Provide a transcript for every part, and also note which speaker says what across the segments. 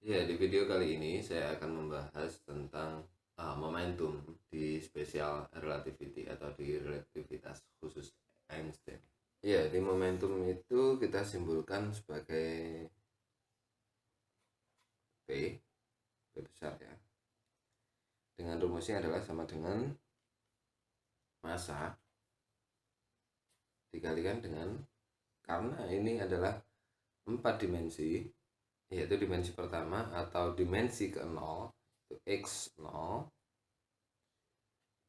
Speaker 1: Ya, di video kali ini saya akan membahas tentang momentum di special relativity atau di relativitas khusus Einstein. Ya, di momentum itu kita simpulkan sebagai P, P besar ya. Dengan rumusnya adalah sama dengan massa dikalikan dengan, karena ini adalah 4 dimensi, yaitu dimensi pertama atau dimensi ke-0 itu x0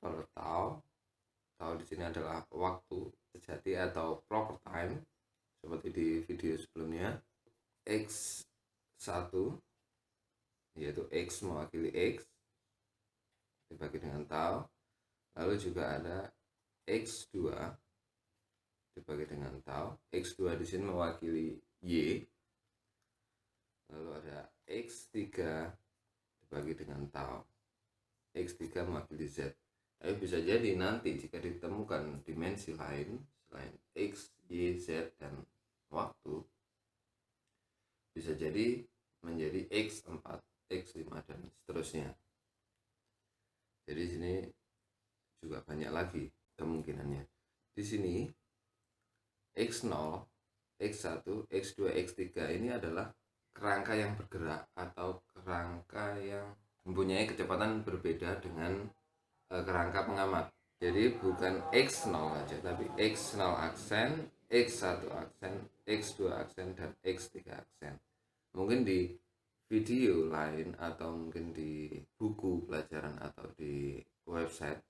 Speaker 1: per tau. Tau di sini adalah waktu sejati atau proper time seperti di video sebelumnya. X1 yaitu x mewakili x dibagi dengan tau. Lalu juga ada x2 dibagi dengan tau. X2 di sini mewakili y. Lalu ada x3 dibagi dengan tau. X3 mewakili z. Tapi bisa jadi nanti jika ditemukan dimensi lain selain x, y, z, dan waktu, bisa jadi menjadi x4, x5, dan seterusnya. Jadi di sini juga banyak lagi kemungkinannya. Di sini x0, x1, x2, x3 ini adalah kerangka yang bergerak atau kerangka yang mempunyai kecepatan berbeda dengan kerangka pengamat. Jadi bukan x0 aja, tapi x0 aksen, x1 aksen, x2 aksen, dan x3 aksen. Mungkin di video lain atau mungkin di buku pelajaran atau di website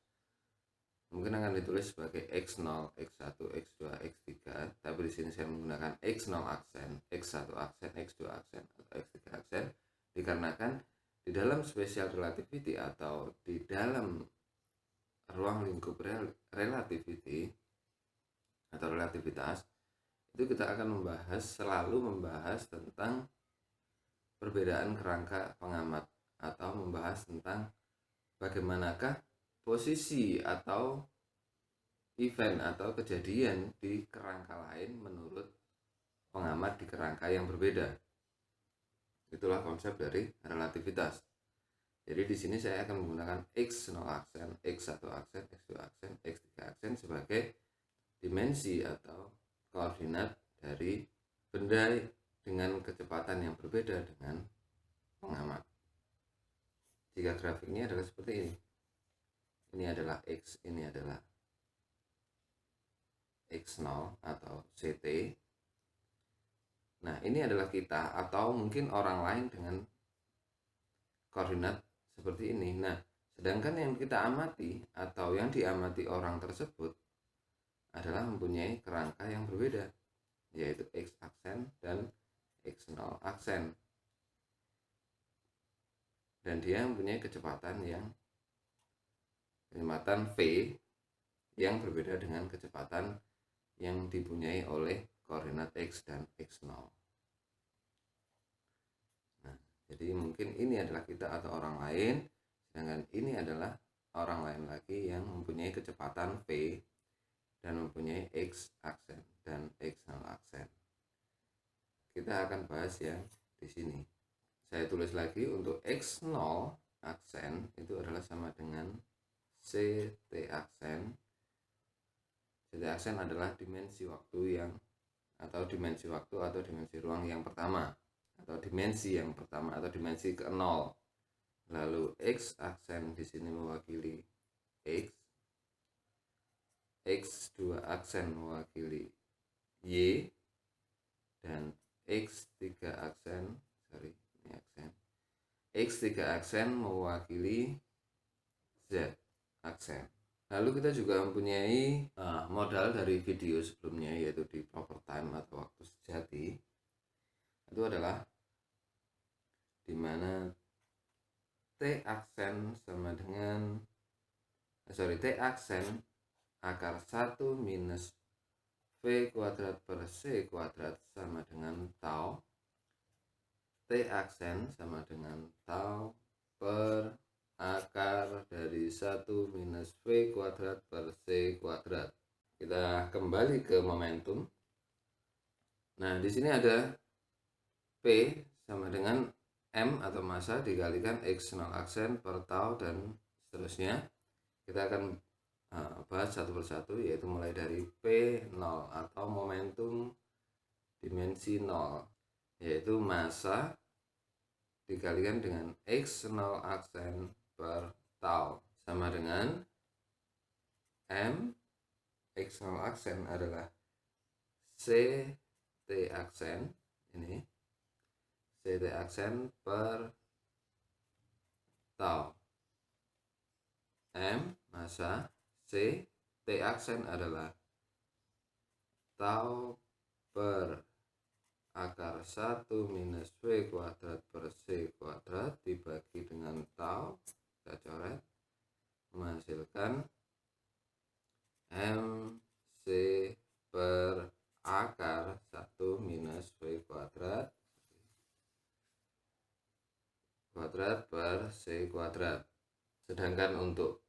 Speaker 1: mungkin akan ditulis sebagai x0, x1, x2, x3, tapi di sini saya menggunakan x0 aksen, x1 aksen, x2 aksen, atau x3 aksen dikarenakan di dalam special relativity atau di dalam ruang lingkup relativity atau relativitas itu kita akan selalu membahas tentang perbedaan kerangka pengamat atau membahas tentang bagaimanakah posisi atau event atau kejadian di kerangka lain menurut pengamat di kerangka yang berbeda. Itulah konsep dari relativitas. Jadi di sini saya akan menggunakan x0 aksen, x1 aksen, x2 aksen, x3 aksen sebagai dimensi atau koordinat dari benda dengan kecepatan yang berbeda dengan pengamat. Jika grafiknya adalah seperti ini. Ini adalah x, ini adalah x0 atau ct. Nah, ini adalah kita atau mungkin orang lain dengan koordinat seperti ini. Nah, sedangkan yang kita amati atau yang diamati orang tersebut adalah mempunyai kerangka yang berbeda, yaitu x aksen dan x0 aksen. Dan dia mempunyai kecepatan v yang berbeda dengan kecepatan yang dipunyai oleh koordinat x dan x0. Nah, jadi mungkin ini adalah kita atau orang lain, sedangkan ini adalah orang lain lagi yang mempunyai kecepatan v dan mempunyai x aksen dan x0 aksen. Kita akan bahas yang di sini. Saya tulis lagi untuk x0 aksen itu adalah sama dengan ct aksen. Ct aksen adalah dimensi waktu atau dimensi ruang yang pertama, atau dimensi yang pertama, atau dimensi ke-0. Lalu x aksen di sini mewakili x, x2 aksen mewakili y, dan x3 aksen mewakili z aksen. Lalu kita juga mempunyai modal dari video sebelumnya, yaitu di proper time atau waktu sejati. Itu adalah dimana t aksen sama dengan t aksen akar 1 minus v kuadrat per c kuadrat sama dengan tau. T aksen sama dengan tau per akar dari 1 minus v kuadrat per c kuadrat. Kita kembali ke momentum. Nah, di sini ada P sama dengan M atau massa dikalikan X nol aksen per tau dan seterusnya. Kita akan bahas satu persatu, yaitu mulai dari P0 atau momentum dimensi 0, yaitu massa dikalikan dengan X0 aksen per tau sama dengan M. X0 aksen adalah CT aksen, ini CT aksen per tau. M massa, C T aksen adalah tau per akar 1 minus V kuadrat per C kuadrat dibagi dengan tau, kita coret, menghasilkan MC per akar 1 minus V kuadrat per C kuadrat. Sedangkan untuk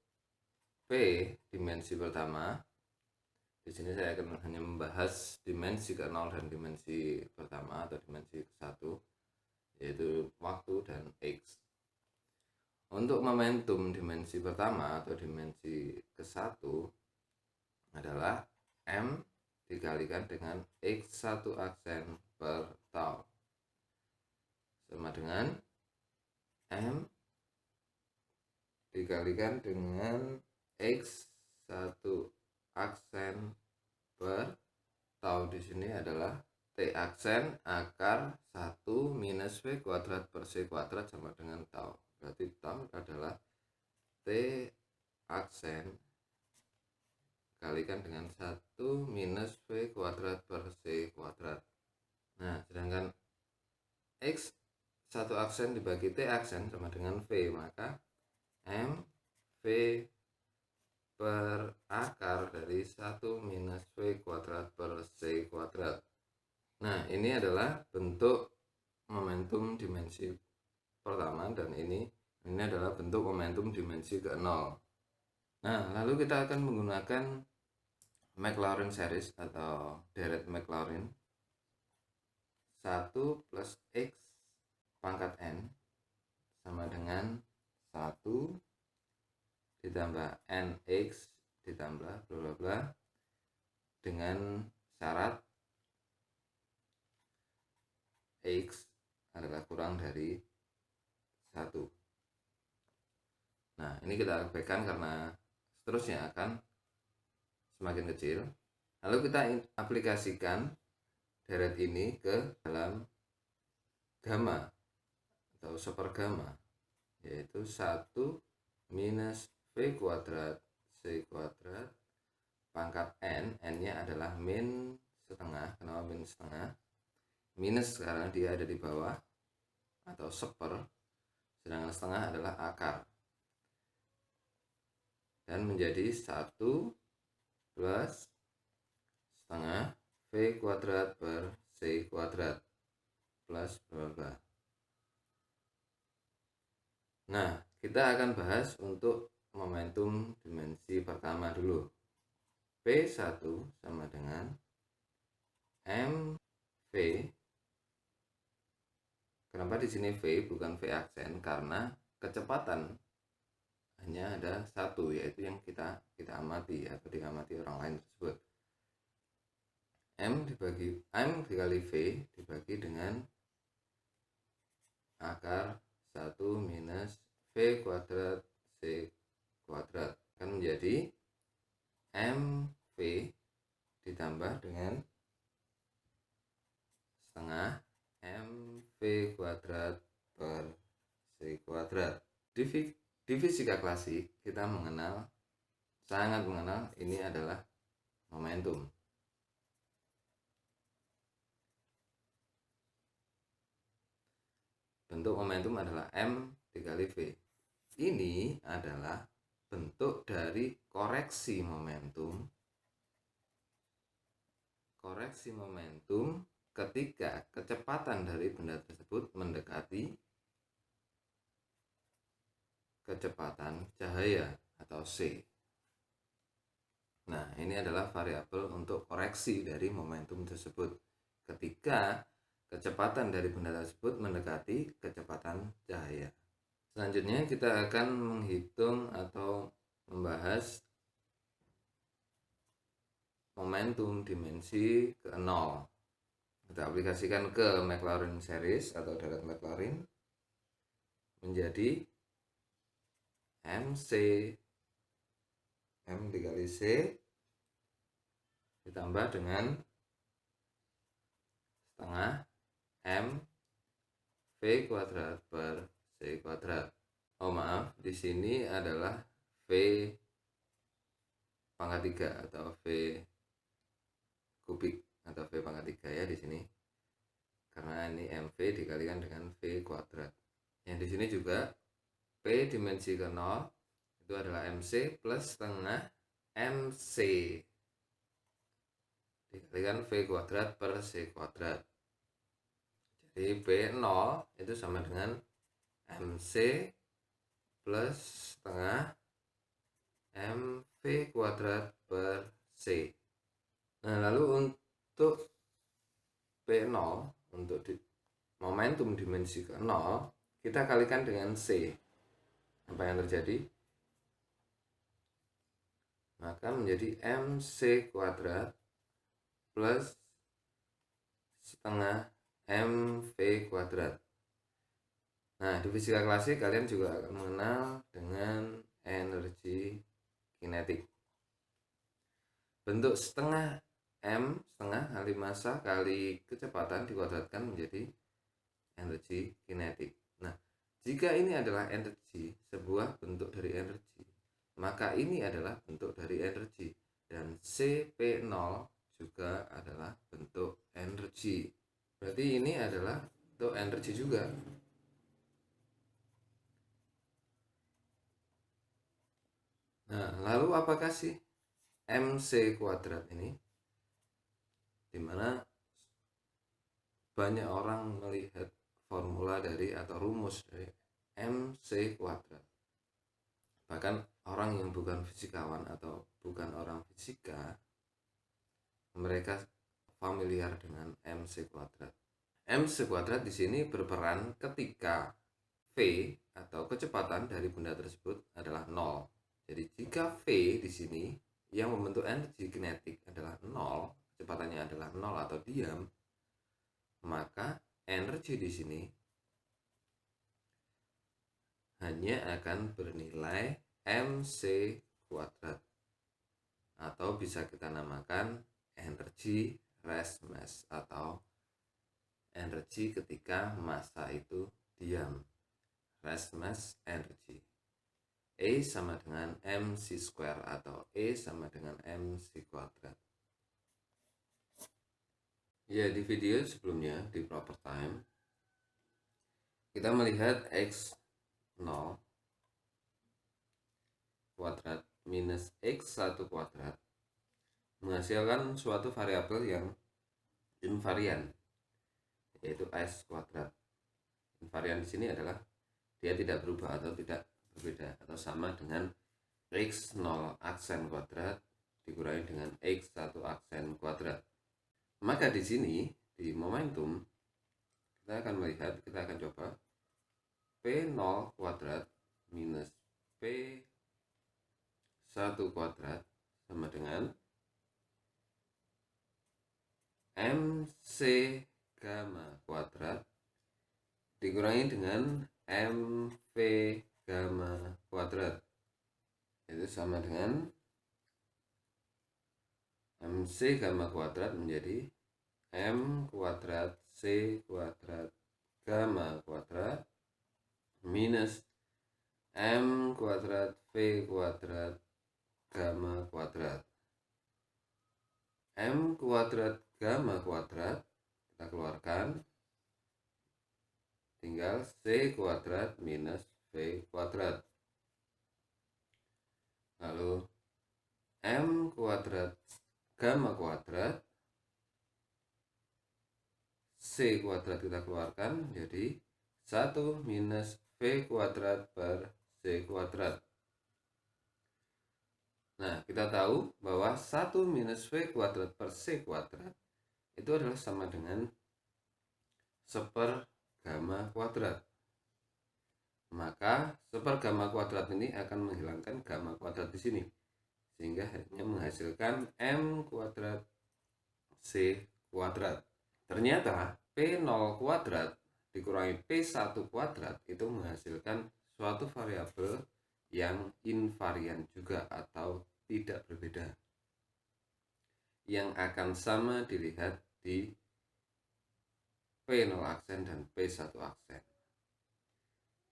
Speaker 1: P dimensi pertama, di sini saya akan hanya membahas dimensi ke-0 dan dimensi pertama atau dimensi ke-1, yaitu waktu dan X. Untuk momentum dimensi pertama atau dimensi ke-1 adalah M dikalikan dengan X1 aksen per tau sama dengan M dikalikan dengan X1 aksen per tau. Di sini adalah T aksen akar 1 minus V kuadrat per C kuadrat sama dengan tau. Berarti tau adalah T aksen kalikan dengan 1 minus V kuadrat per C kuadrat. Nah, sedangkan X1 aksen dibagi T aksen sama dengan V, maka M V per akar dari 1 minus V kuadrat per C kuadrat. Nah, ini adalah bentuk momentum dimensi pertama, dan ini adalah bentuk momentum dimensi ke-0. Nah, lalu kita akan menggunakan Maclaurin series atau deret Maclaurin. 1 plus X pangkat N sama dengan 1 ditambah NX ditambah bla bla bla dengan syarat X adalah kurang dari 1. Nah, ini kita abaikan karena seterusnya akan semakin kecil. Lalu kita aplikasikan deret ini ke dalam gamma atau sepergamma, yaitu 1 minus V kuadrat C kuadrat pangkat N, N-nya adalah min setengah. Kenapa min setengah? Minus karena dia ada di bawah atau seper, sedangkan setengah adalah akar, dan menjadi 1 plus setengah V kuadrat per C kuadrat plus bla bla. Nah, kita akan bahas untuk momentum dimensi pertama dulu. P1 sama dengan MV. Kenapa di sini V bukan V aksen? Karena kecepatan hanya ada satu, yaitu yang kita amati atau diamati orang lain tersebut. M dikali V dibagi dengan akar 1 minus V kuadrat C kuadrat akan menjadi MV ditambah dengan setengah MV kuadrat per C kuadrat. Di fisika klasik kita sangat mengenal ini adalah momentum. Bentuk momentum adalah M dikali V. Ini adalah bentuk dari koreksi momentum. Koreksi momentum ketika kecepatan dari benda tersebut mendekati kecepatan cahaya atau C. Nah, ini adalah variabel untuk koreksi dari momentum tersebut. Ketika kecepatan dari benda tersebut mendekati kecepatan cahaya. Selanjutnya kita akan menghitung atau membahas momentum dimensi ke 0. Kita aplikasikan ke Maclaurin series atau darat Maclaurin menjadi MC M dikali C ditambah dengan setengah M V kuadrat per C kuadrat. Oh maaf, di sini adalah V pangkat 3 atau V kubik atau V pangkat 3 ya di sini. Karena ini MV dikalikan dengan V kuadrat. Yang di sini juga P dimensi ke 0 itu adalah MC plus setengah MC dikalikan V kuadrat per C kuadrat. Jadi B0 itu sama dengan MC plus setengah MV kuadrat per C. Nah, lalu untuk P0 untuk momentum dimensi ke 0 kita kalikan dengan C. Apa yang terjadi? Maka menjadi MC kuadrat plus setengah MV kuadrat. Nah, di fisika klasik kalian juga akan mengenal dengan energi kinetik. Bentuk setengah M, setengah kali massa kali kecepatan dikuadratkan menjadi energi kinetik. Nah, jika ini adalah energi, sebuah bentuk dari energi, maka ini adalah bentuk dari energi. Dan CP0 juga adalah bentuk energi. Berarti ini adalah bentuk energi juga. Nah, lalu apakah sih MC kuadrat ini? Dimana banyak orang melihat formula dari atau rumus dari MC kuadrat. Bahkan orang yang bukan fisikawan atau bukan orang fisika, mereka familiar dengan MC kuadrat. MC kuadrat di sini berperan ketika V atau kecepatan dari benda tersebut adalah 0. Jadi jika V di sini yang membentuk energi kinetik adalah 0, kecepatannya adalah 0 atau diam, maka energi di sini hanya akan bernilai MC kuadrat atau bisa kita namakan energi rest mass atau energi ketika massa itu diam, rest mass energy. E sama dengan MC square atau E sama dengan MC kuadrat. Ya, di video sebelumnya di proper time kita melihat X0 kuadrat minus X1 kuadrat menghasilkan suatu variabel yang invarian, yaitu S kuadrat. Invarian di sini adalah dia tidak berubah atau tidak berbeda atau sama dengan X0 aksen kuadrat dikurangi dengan X1 aksen kuadrat. Maka di sini di momentum kita akan melihat, kita akan coba P0 kuadrat minus P1 kuadrat sama dengan MC gamma kuadrat dikurangi dengan MV gamma kuadrat, itu sama dengan MC gamma kuadrat menjadi M kuadrat C kuadrat gamma kuadrat minus M kuadrat V kuadrat gamma kuadrat. M kuadrat gamma kuadrat kita keluarkan, tinggal C kuadrat minus V kuadrat. Lalu M kuadrat gamma kuadrat C kuadrat kita keluarkan, jadi 1 minus V kuadrat per C kuadrat. Nah, kita tahu bahwa 1 minus V kuadrat per C kuadrat itu adalah sama dengan sepergamma kuadrat. Maka sepergamma kuadrat ini akan menghilangkan gamma kuadrat di sini, sehingga hanya menghasilkan M kuadrat C kuadrat. Ternyata P0 kuadrat dikurangi P1 kuadrat itu menghasilkan suatu variabel yang invarian juga atau tidak berbeda, yang akan sama dilihat di P0 aksen dan P1 aksen.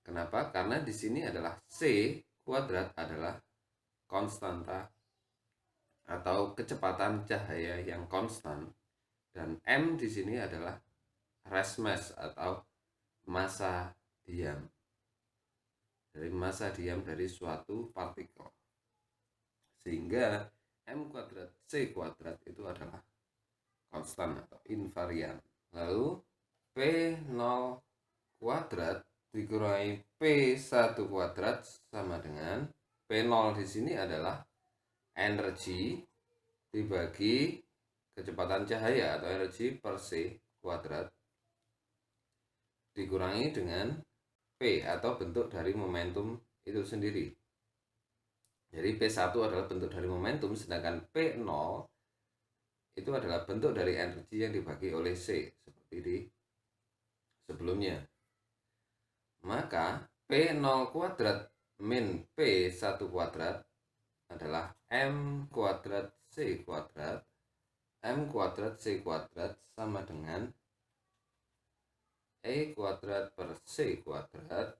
Speaker 1: Kenapa? Karena di sini adalah C kuadrat adalah konstanta atau kecepatan cahaya yang konstan, dan M di sini adalah rest mass atau massa diam dari suatu partikel, sehingga M kuadrat C kuadrat itu adalah konstan atau invarian. Lalu P0 kuadrat dikurangi P1 kuadrat sama dengan P0 di sini adalah energi dibagi kecepatan cahaya atau energi per C kuadrat dikurangi dengan P atau bentuk dari momentum itu sendiri. Jadi P1 adalah bentuk dari momentum, sedangkan P0 itu adalah bentuk dari energi yang dibagi oleh C seperti di sebelumnya. Maka P0 kuadrat min P1 kuadrat adalah M kuadrat C kuadrat. M kuadrat C kuadrat sama dengan E kuadrat per C kuadrat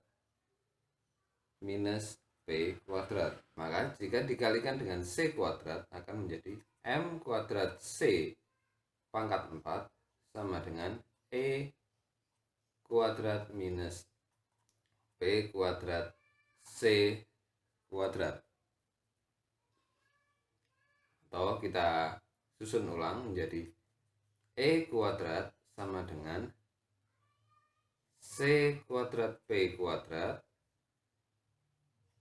Speaker 1: minus P kuadrat. Maka jika dikalikan dengan C kuadrat akan menjadi M kuadrat C pangkat 4 sama dengan E kuadrat minus P kuadrat C kuadrat. Atau kita susun ulang menjadi E kuadrat sama dengan C kuadrat P kuadrat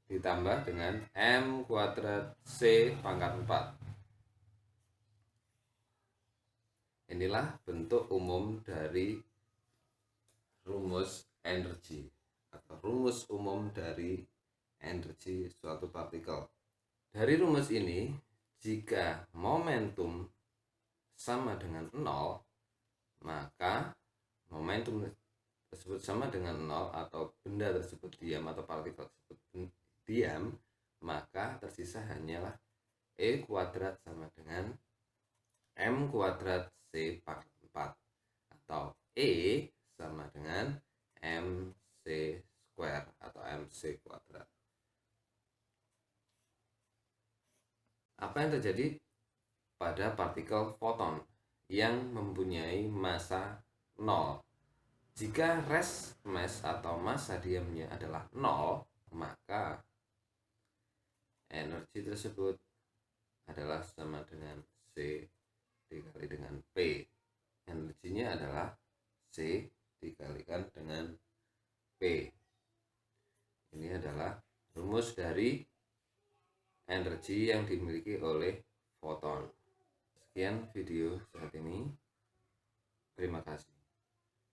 Speaker 1: ditambah dengan M kuadrat C pangkat 4. Inilah bentuk umum dari rumus energi atau rumus umum dari energi suatu partikel. Dari rumus ini, jika momentum sama dengan 0, maka momentum tersebut sama dengan 0 atau benda tersebut diam atau partikel tersebut diam, maka tersisa hanyalah E kuadrat sama dengan M kuadrat C pangkat 4 atau E sama dengan MC square atau MC kuadrat. Apa yang terjadi pada partikel foton yang mempunyai massa 0? Jika rest mass atau massa diamnya adalah 0, maka energi tersebut adalah sama dengan C dikali dengan P. Energinya adalah C dikalikan dengan P. Ini adalah rumus dari energi yang dimiliki oleh foton. Sekian video saat ini. Terima kasih.